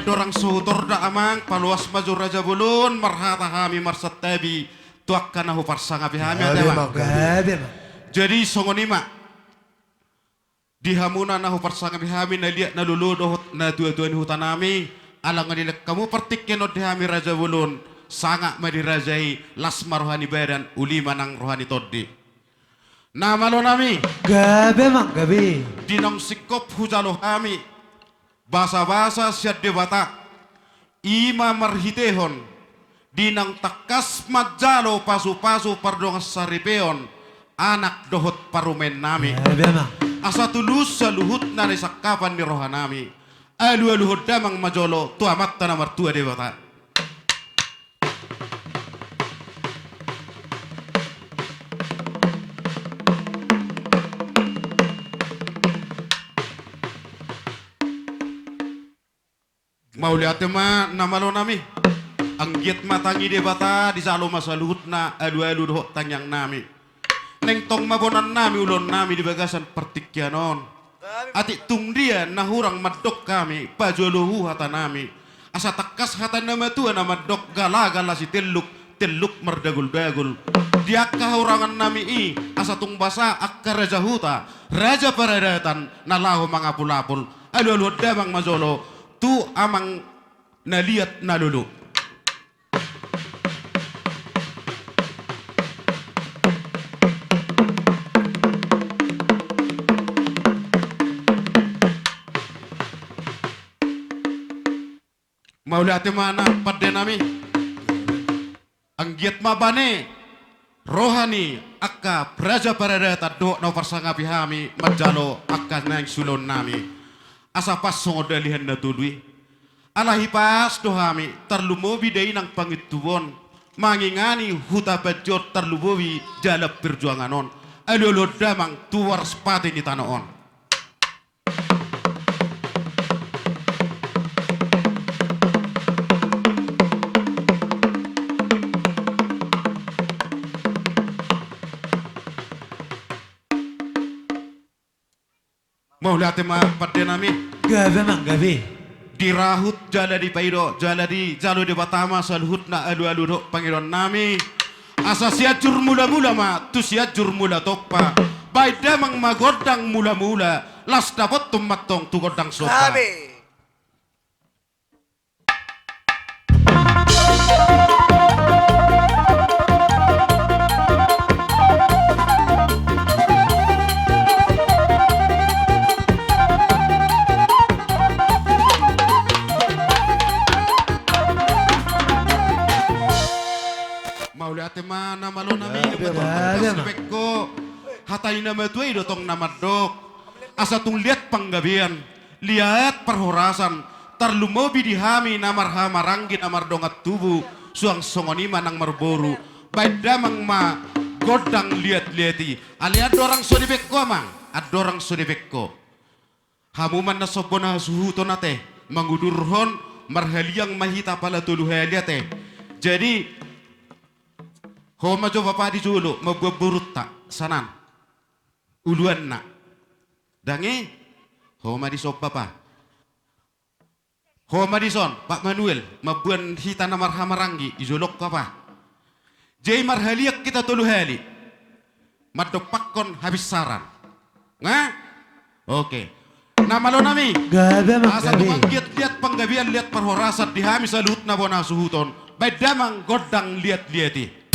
dorang sutor da amang paluas maju raja bulun marhata kami marsat tabi tuakkanahu parsanga bihami adema. Jadi songonima dihamuna nahu parsanga bihami naliat naluludoh na dua-duan hutanami alang nilek kamu pertikkenot dihami raja bulun sanga madirajai lasmar rohani badan ulima nang rohani toddi. Nama lo nami gabe mak gabe dinong sikop hujalo kami basa-basa siat debata ima marhitehon dinang takas majalo pasu-pasu pardong saripeon anak dohot parumen nami asa tulus saluhut nari sakapan ni rohanami alu-aluhut damang majolo tuamat tanah martua debata. Mau lihat ma nama lo nami anggiat matangi debata di salo masaluhut na alu-alu dohot tanyang nami neng tong mabonan nami ulon nami di bagasan pertikyanon atik tung dia nahurang madok kami pajoluhu hata nami asa takas hata nama tua nama dok gala-gala si teluk merdagul-dagul dia kahurangan nami i asa tung basa akka raja huta raja paradatan nalahu mangapul-apul alu-alu damang majolo tu amang naliat nalulu. Mau lihat mana pada nami anggiat mabane rohani akka praja paradata do no parsanga bihami majalo akka nang sulon nami asa pas songodalihan na tudwi alahi pas dohami tarlumobi day nang pangituon mangingani huta bajot tarlumobi jalap perjuanganon alolo damang tuwar sepati ni tanoon. Mau lihat ma pada nami gabe mak gabe dirahut jala di paido jala di jalo di batama saluhut na alu-alu do pangiron nami asa siajur mula-mula ma tu siajur mula tokpa baik damang magodang mula-mula las dapat tumatong tu godang sopa. Mana malo nami spekko hatay na matuay dotong namadok asa tung liat panggabian liat perhorasan tarlumobi dihami namar hamaranggin amar dongat tubuh suang songonima nang marboru baik damang ma godang liat-liati ali adorang sodibekko amang adorang sodibekko hamuman na sobona suhuto nate mangudurhon marhaliang mahita pala tuluhaliate jadi Homa jo papa di julu mabuburut tak sanan uluan nak dange homa di sop papa homa di son Pak Manuel mabuan hita namar hamarangi izolok papa jai marhaliak kita tolu hali madok pakon habis saran nga oke nama lo nami gabe mak asal gabe lihat penggabian lihat perhorasan dihami salut na bona suhuton baik damang godang lihat-liati.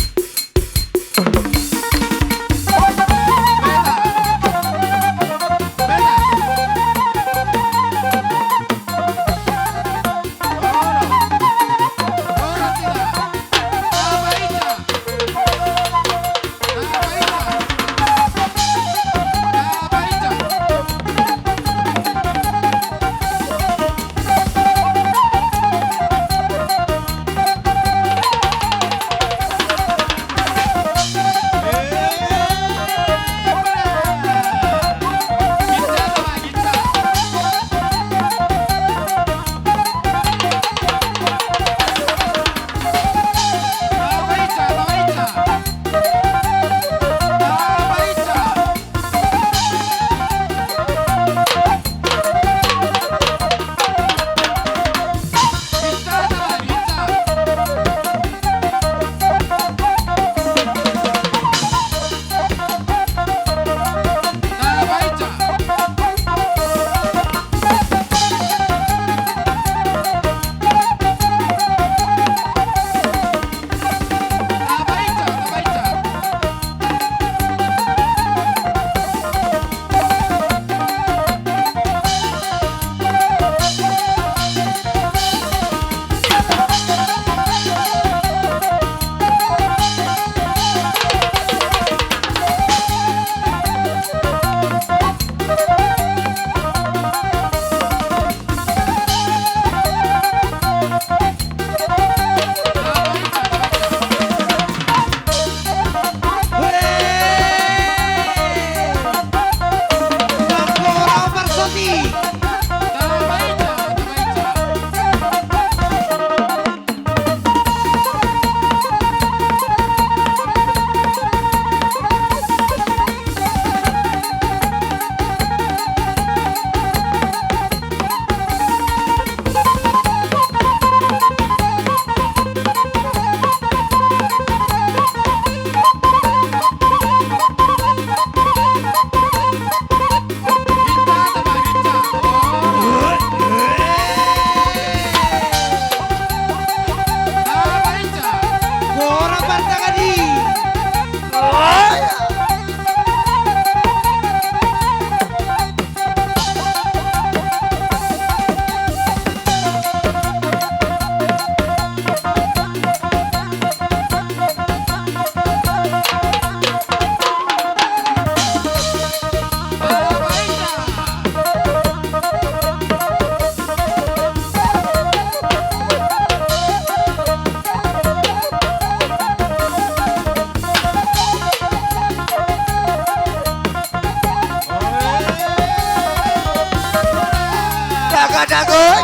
Dagoy.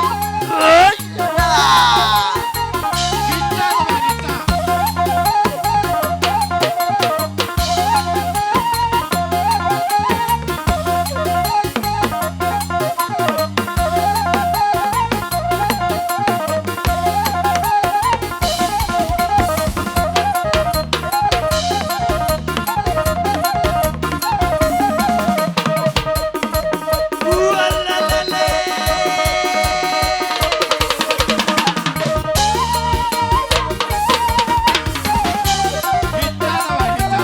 Ay, ah. Kita naman kita. Kita naman kita.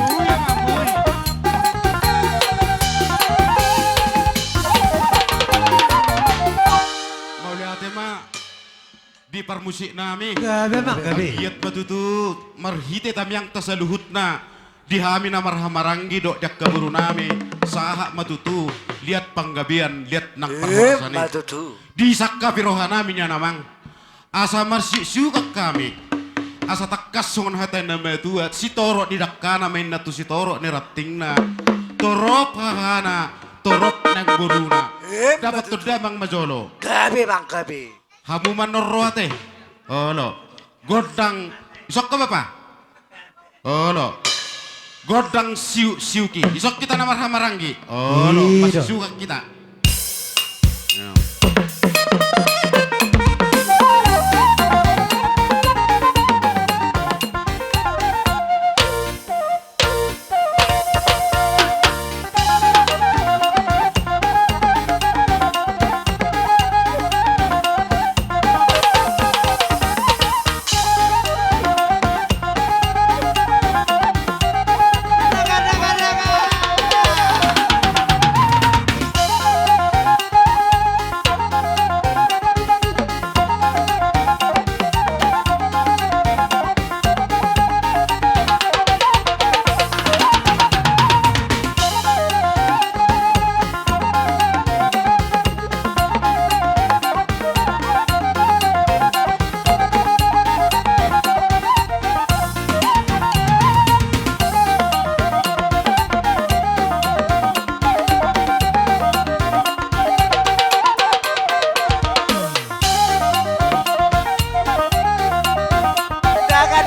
Uy, amoy. Mauli ate ma, di parmusik nami. Gabi mang gabi. Agiyat matutut, marhite tamyang tasaluhut na. Dihami na marhamaranggi dok jak kaburu nami. Saha matutu, lihat panggabian, lihat nak parhasani. Matutu. Di sakka piroha nami nya namang. Asa marsi suka kami. Asa takkas sungan hata na metuat. Si toro di dakkana main natu si toro ni rating na. Torop hahana, torop nang buruna. Dapat Matutu. tuda mang majolo. Gabi mang gabi. Hamuman norroate. Olo. Godang. Isok ka ba pa? Olo. Godang siuki. Isok kita na marhamaranggi. Olo. Ido. Masisuka kita. Ya.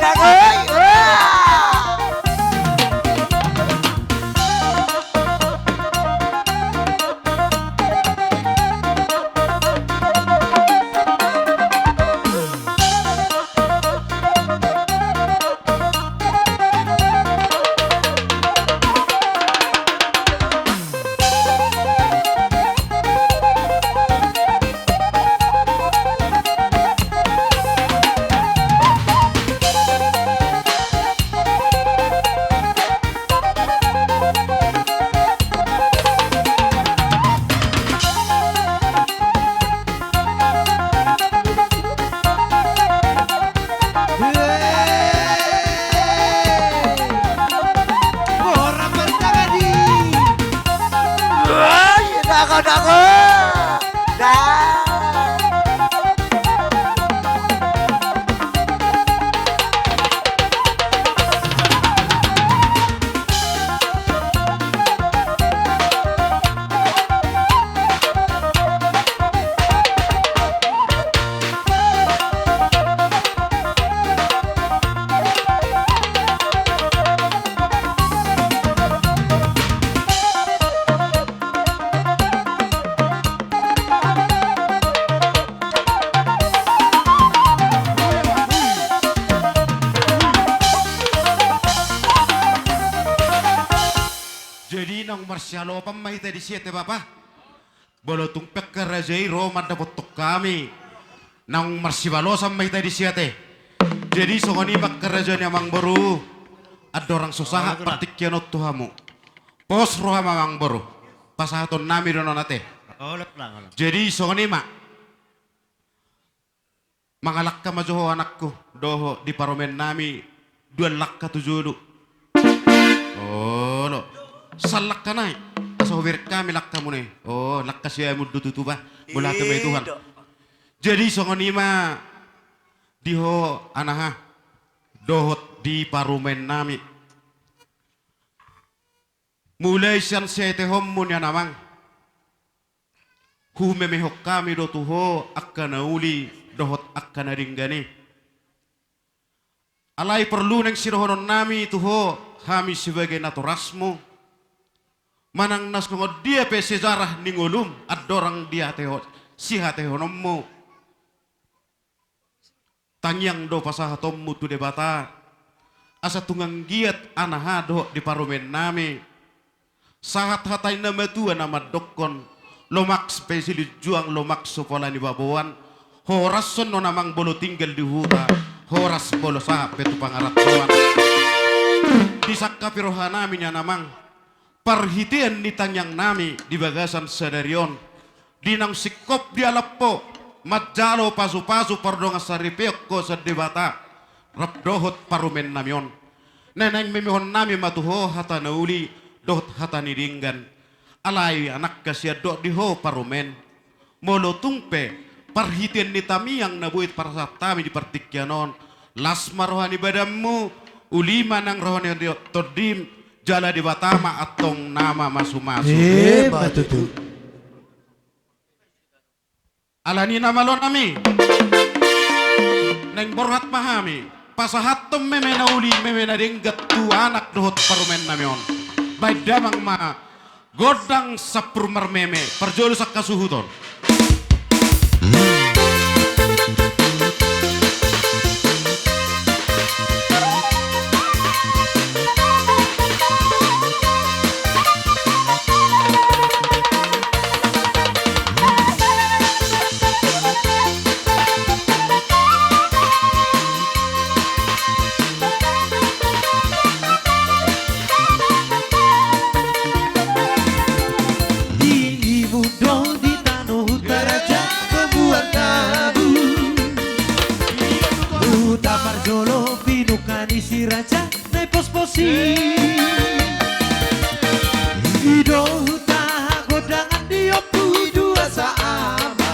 Dagoy. Ah. Dago. Dah. Jadi nang marsyalo pamay tadi siete papa. Bolotung pekkerajai Roma dapotok kami. Nang marsibalo samay tadi siete. Jadi songoni pekkerajai amang baru. Ada orang susah partikyanot tuhamu. Pos roha mamang baru. pasahaton nami dono nate. Ulat lang. Jadi songonima mangalak ka majoho anakku doho di paromen nami 2 lakka tujudu. Oh lo salak ka nai asa hober kami lakka mo ne. Oh lakka siya mo dututuba mula ka may Tuhan. Jadi songonima diho anaha dohot di paromen nami. Mulai siyan siya ite hommo niya namang humemehok kami do tuho akka nauli dohot akka naringgani. Alay perlu neng sirohonon nami tuho kami sebagai naturasmo manang nas kongod dia pe sejarah ningulum at dorang dia teho siha tehonommo tangyang do pasahatommu tu debata asa tungang giat anaha do di paromen nami sahat hatay na matua na madokon lomak spesialis juang lomak sopola ni babuan horas son no namang bolo tinggal di huta horas bolo sahap petu pangarat tuan di sakka piroha nami nya namang parhitian ni tanyang nami di bagasan sadarion dinang sikop di alappo majalo pasu-pasu pardonga saripek ko sa debata rapdohot parumen namion neneng memihon nami matuho hata nauli dohot hata niringgan alay anak kasya do diho parumen molo tungpe parhitian ni tami yang nabuit para satami di partikyanon lasma rohani badammu ulima nang rohani todim jala di batama atong nama masu-masu Matutu. alani nama lo nami neng borhat mahami pasahatom memena uli memena denggat tu anak dohot parumen namion baik damang ma godang sapur marmeme perjolu sakka suhuton. Si raja nai pos-posi Ido huta godangan diopu dua saama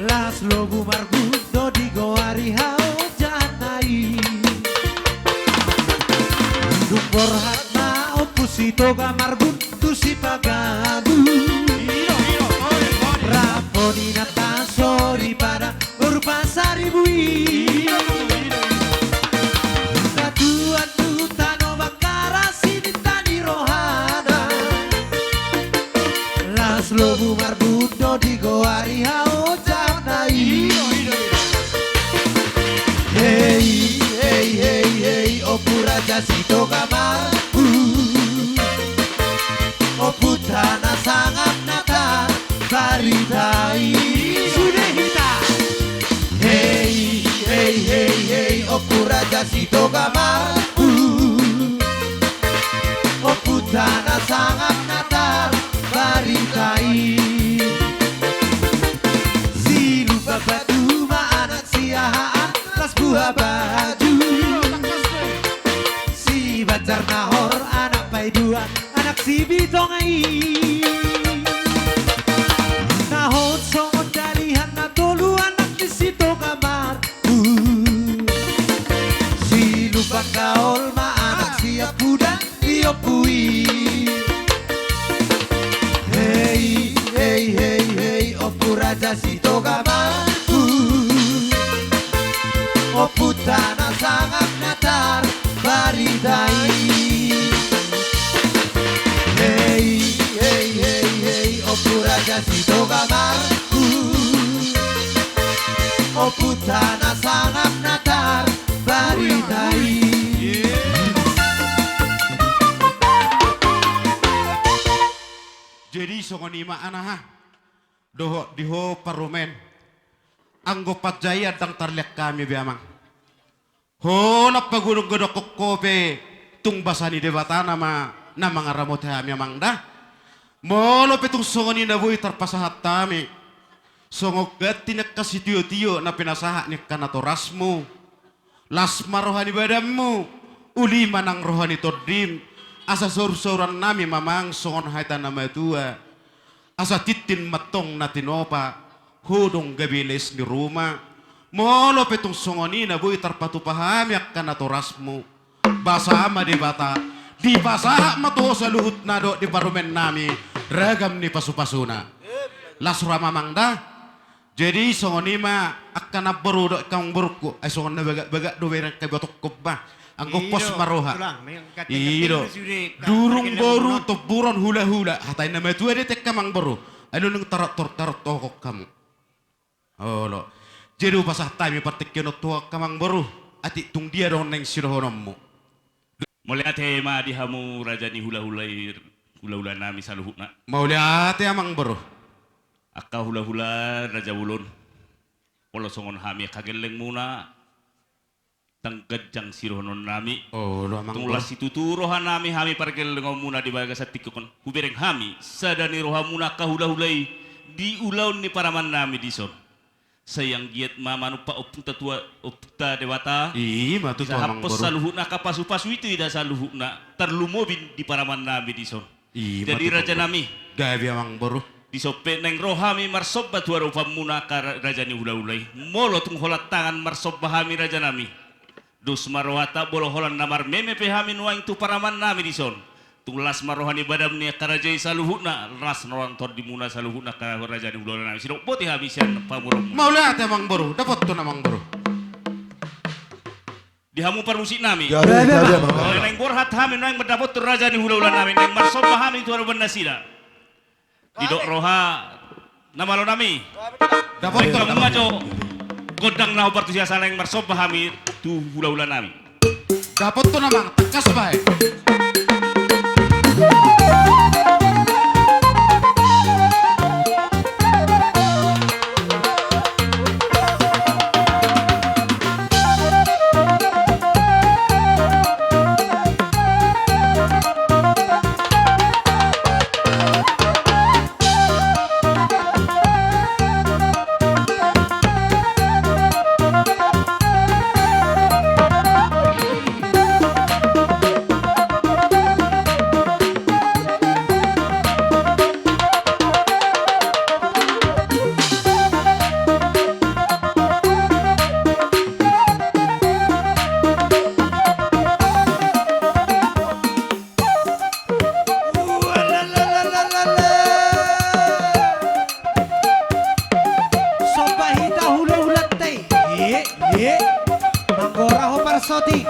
Las lobu margudo di goari hao janai Dumbor hatna opusito gamargun tu si pagabu Raponi nata sori pada berpasari bui Lobu marbudo di goari hao janai Hey hey hey hey opu raja sito kamar Opu tanah sangat nata baritai Sudehita Hey hey hey hey opu raja sito kamar Opu tanah sangat nata baritai si lupa batu ma anak siahaan las buah baju si bacar nahor anak paiduan anak si bitongai nahon songon dalihan na tolu anak di situ kamar si lupa kaol ma anak siap kuda diopui Hey, hey, hey, hey, opu raja sito gamarku Opu tanah sangat natar baritai Hey, hey, hey, hey, opu raja sito gamarku Opu tanah sangat natar baritai Jadi songonima anaha doho diho parumen anggo patjaya dang tarliak kami biamang holap pagulong godok kokope tung basani debatana ma na mga ramot kami amang dah Molo petong songoni na boy tarpasahat tami. Songok gati na kasi tiyo-tiyo na pinasahat ni kanatorasmo. Lasma rohani badammu. Ulima ng rohani todrim. Asa sur-suran nami mamang songon haitan na matua. Asa titin matong na tinopa. Hudong gabiles ni Ruma. Molo petong songoni na boy tarpatupahamiak kanatorasmo. Basama di bata. Di pasaha matuho sa luhut na do di parumen nami. Ragam ni pasupasuna. Lasura mamangda. Jadi songoni ma akan nabaru do kang buruk ay songon na baga do berang kay batok ko ba. Ang pos maroha. Iro. Durung boru to buron hula-hula. Hatay na metua de tek kamang boru. Ano nung tarot tokok kamu. Oh lo. Jadi pasah tayo patik kino tuwa kamang boru. Ati tung dia dong neng sirohonommu. Melihat tema di hamu raja ni hula-hula nami saluhuna. Mau lihat ya mang boru. Akka hula-hula raja wulun. Polo songon hami kageleng muna. Tangkajang sirohonon nami. Oh lo mang boru. Tunglas itu turohan nami hami pargeleng muna di baga sa tikukon. Hubereng hami sadani rohamuna kahula-hulai di ulaun ni paraman nami di son. Sayang giat mamanu pa opta tua opta dewata. Ih, matu tuh mang Hapos boru. saluhuna kapasu-pasu itu ida saluhuna terlumobin di paraman nami di son. Ih, Jadi matu raja tuh. nami Gabi mang boru. di sope neng rohami marsob batu arupamuna ka raja ni hula-hulai. Molo tung holat tangan marsob bahami raja nami. Dus marwata bolo holan namar meme pehami nuang tu paraman nami di son. Tulas marohani badam ni karajai saluhuna ras norang tor di muna saluhuna ka raja ni hula nami. Sidok poti habisian pamurom. Mau lihat ya mang boru. Dapat tuh na mang boru. Di hamu parmusik nami. Jadi Neng borhat hami neng mendapat tu raja ni hula nami neng marsob bahami tu aru benda Didok roha nama lo nami. Dapat tuh. Kamu ngaco godang na obar tu siasa neng marsob bahami tu hula nami. Dapat tuh na mang tekas bae. Sobahita hula-hulat teh. Ye. Manggora ho parsoti.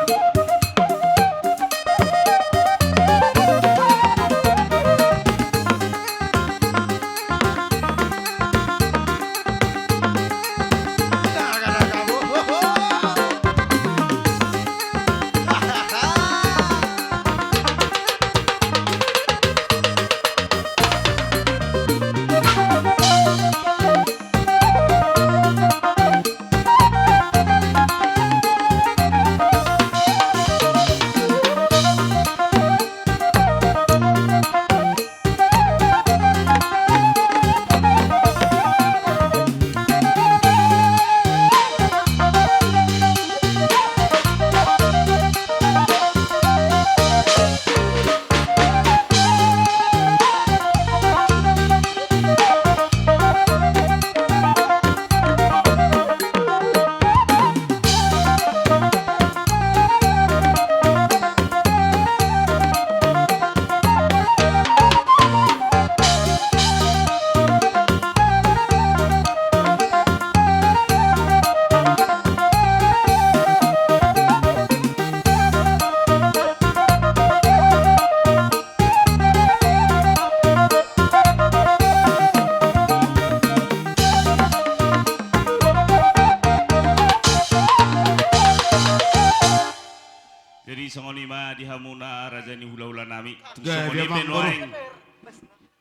Jadi songonima di hamuna raja ni hula-hula nami. Gaya dia Songoni bang, penuaing.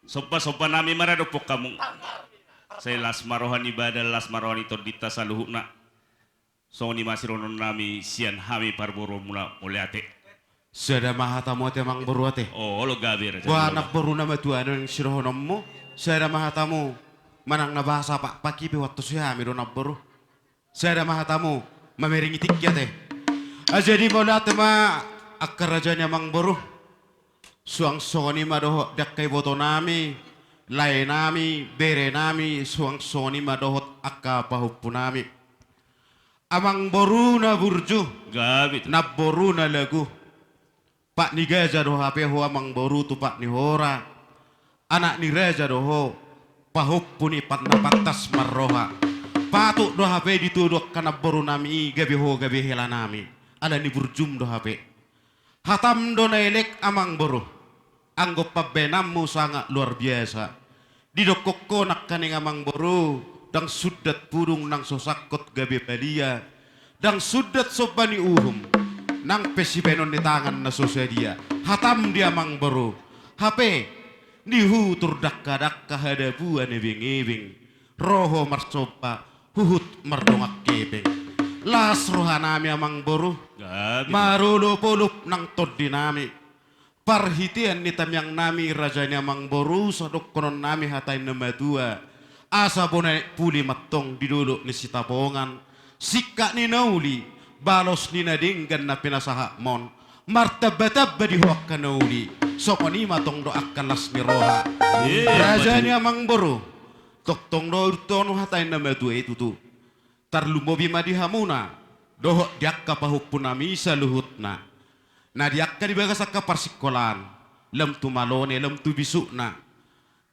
Sopa-sopa nami maradopok kamu. Saya las marohani badal las marohani tordita saluhuna. Songonima sironon nami sian hami parboro mula muleate. Sada mahatamu te mang boru ate. Oh, lo gabi raja. Gua anak boru nama tuan yang sirohonommu. Sada mahatamu manang nabahasa pak pakipi waktu siya miro naboru. Sada mahatamu mameringi tikya te. Jadi mula tema akar raja mang boru. Suang soni madoho dakai boto nami. Lai nami, bere nami, suang soni madohot akka pahupu nami. Amang boru na burju, Gabi. na boru na lagu. Pak ni gaja doh hape ho amang boru tu pak ni hora. Anak ni reja doho, pahupu ni pat na patas marroha. Patuk doh hape dituduk kana boru nami gabi ho gabi hela nami. Ada ni burjum doh hape. Hatam do na elek amang boru. Anggap pabenammu sangat luar biasa. Didokokko nak kaning amang boru. Dang sudat purung nang sosakot gabi palia. Dang sudat sobani uhum. Nang pesibenon di tangan na sosadia. Hatam dia amang boru. Hape. Nihu turdak-kadak kahadabuan ebing-ebing. Roho marsopa. Huhut mardongak kebeng. Las rohanami amang boru. Gabi. Marulup-ulup nang tod dinami. Parhitian nitam yang nami rajanya mang boru sadok konon nami hatain nama dua asa bonek puli matong diduduk ni sitapongan sikka ni nauli balos ni nadinggan na pinasaha mon martabatab di huwak ka nauli sopo ni matong do akalas ni roha rajanya mang boru toktong do urtono hatain nama dua itu tu tarlumobi madihamuna dohok diakka pahupun nami sa luhutna. Nah diakka di bagas akka parsikolan lem tu malone lem tu bisukna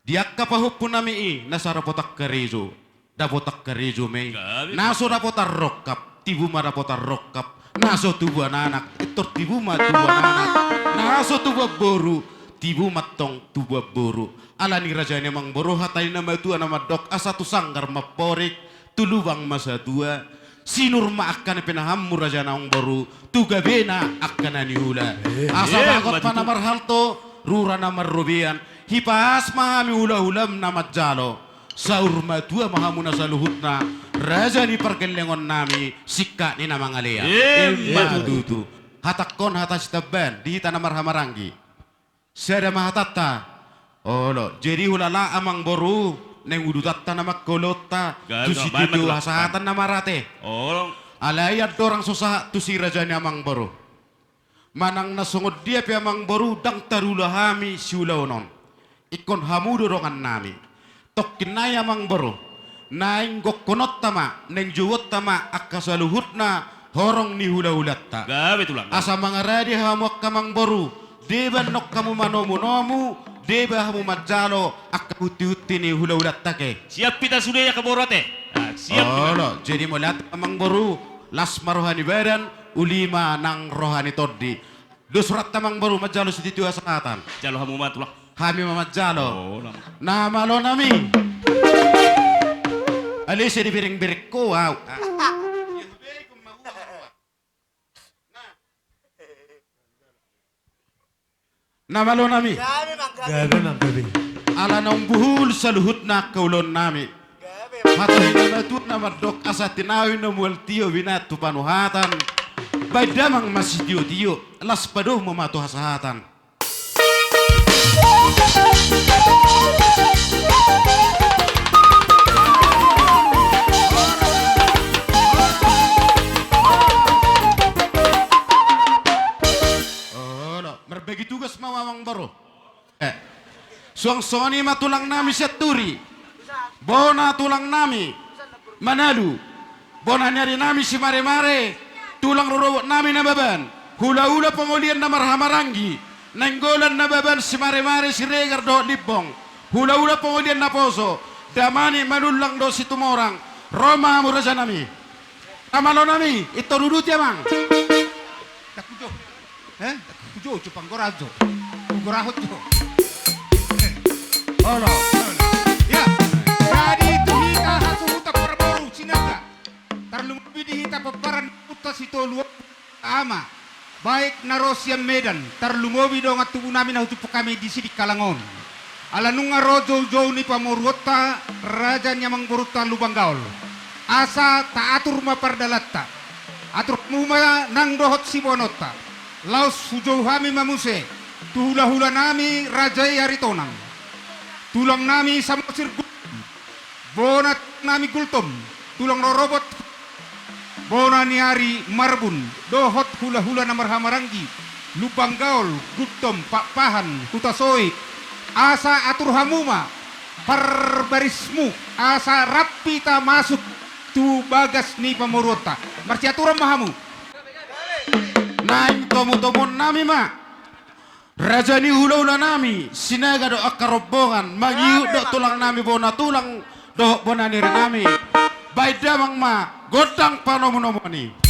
diakka pahupun nami i nasara potak kerejo da potak kerejo mei naso da potar rokap tibu ma da potar rokap naso tubu anak itor tibu ma tubu anak naso tubu boru tibu matong tubu boru alani rajanya mang boru hatai nama tu nama dok asa tu sanggar maporik tulubang masa dua sinur ma akan penahammu raja naung baru tuga bena akan anihula asa bagot pa namar halto rura namar rubian hipas mahami hula-hulam namat jalo saur matua mahamu nasaluhutna raja ni perkelengon nami sikka ni namang alea madutu hatakon hatas taban di tanah marhamaranggi sada mahatata olo jadi hulala amang boru neng udutatta nama kolota tu si tudu hasahatan nama rate Oh, alayat dorang susah tu si raja amang boru manang nasungod dia pi amang boru dang tarulahami siulaunon ikon hamudo rongan nami tokin na amang boru naing gokkonot tama neng juwot tama akasaluhutna horong ni hula-hulatta gabi tulang. asa mangaradi hamuak kamang boru deban nok kamu manomu-nomu deba hamu majalo akka huti-huti ni hula-hulat take. Siap kita sudah ya ke borote. Nah, siap. Oh, jadi mulat amang boru las marohani badan ulima nang rohani toddi. Dusrat tamang boru majalo sititu asatan. Jalo hamu matulah. Hami mamajalo. Oh, lama. Nama lo nami. Alisi di piring-piring ko. Wow. Nama lo nami. Gabi mang gabi. Gabi mang gabi. Ala nang buhul sa luhut na kaulon nami. Gabi. Hatay na matut na madok asa tinawin na mualtiyo binatu panuhatan. Baydamang masidiyo-diyo. Las paduh mamatu hasahatan. Berbagi tugas mawawang baru. Suang soni matulang nami seturi. Bona tulang nami. Manalu. Bona nyari nami si mare-mare. Tulang rorowot nami na baban. Hula-hula pengulian na marhamaranggi. Nenggolan na baban si mare-mare si regar do libong. Hula-hula pengulian na poso. Damani manulang do si tumorang. Roma muraja nami. Amalo nami. Ito dudut ya mang. Takujo. Takujo cupang gorajo. Gorahot jo. Olo. Ya. Jadi itu hita hasu huta perbaru sinaga. Tarlumbi di hita paparan puta sito luar ama. Baik narosiam Medan. Tarlumobi dong atubu namin na hutupo kami di sini Kalangon. Alanunga rojo jo ni pamurwota raja nyamang buruta lubang gaul. Asa taatur mapardalatta. Atur muma nang dohot si bonota. laos hujau hami mamuse, tuhula-hula nami rajai haritonang, tulang nami samosir bonat nami gultom, tulang robot, bona niari marbun, dohot hula-hula namar hamarangi, lubang gaul, gultom, pak pahan, hutasoi, asa atur hamuma, parbarismu, asa rapi ta masuk tu bagas ni pamurota, marciaturan mahamu. Naing tomu-tomun nami ma. Raja ni hula-hula nami sinaga do akarobongan magiu do tulang nami bona tulang do bona niri nami. Baik damang ma godang panomu-nomoni.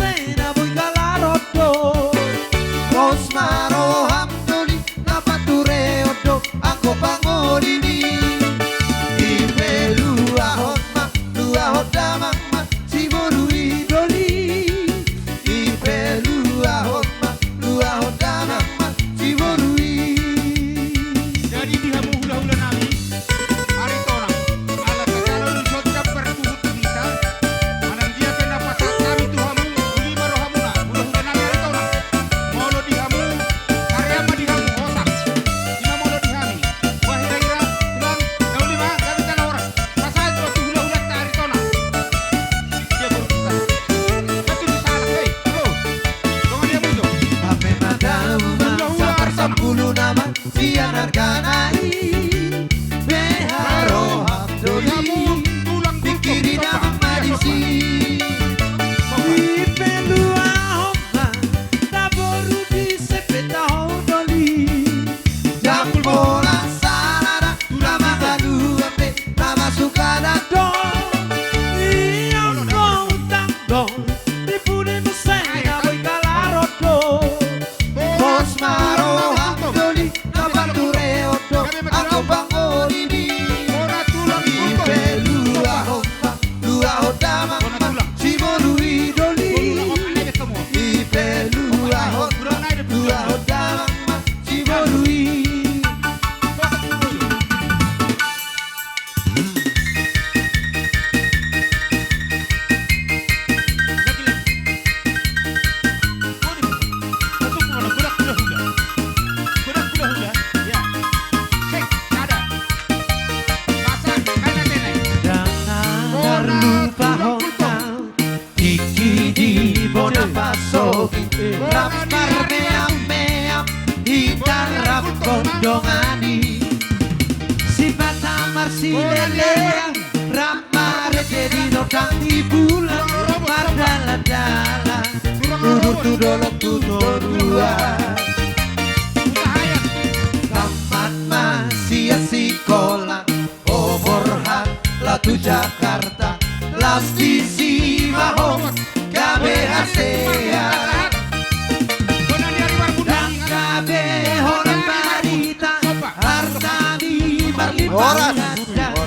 sena boy galarodo Rosmaro hamdoni napature odo Ako pangolini Ipe lua hotma mama Simoru idoli Ipe lua hotma mama Simoru Jadi dihamu hula-hula nami hari tonang ala kalau lu sodda perbuhut kita anang dia kena pasal kami tu hamu uli maro hamuna hula-hula nami hari tonang molo dihamu karya ma dihamu otak ima molo dihami wah ira tulang dauli ma kami kana orang pasal tu hula-hula ta hari tonang dia berkata satu disalah hei halo dongan dia muncul Ape madamu sapar sampulu nama Sian arganai Beharo hamdoli tulang Bikiri nama madisi Ipe lua homa Taboru di sepeta hodoli Jambola sarara Nama galu ape Nama sukada don Iyong kontang don Ripune musena boy kalarodo Rosmaro hamdoli Napature odo Ako pangolini ora tulang Ipe lua hota mama Simoru idoli Ipe lua hota mama Simoru Jangan lupa hontang Iki di Bonapaso Rapar meam Hitar rap kondongani Si batamar si leleang Ramare jadi notang di bulan Padala-dala Tudor-tudolok tudor-dua Tamat masih sekolah Overhat Latu Jakarta Las di Simahong KBHCA Dan KB Horan Barita Hartani Marlipan Horas. Ganda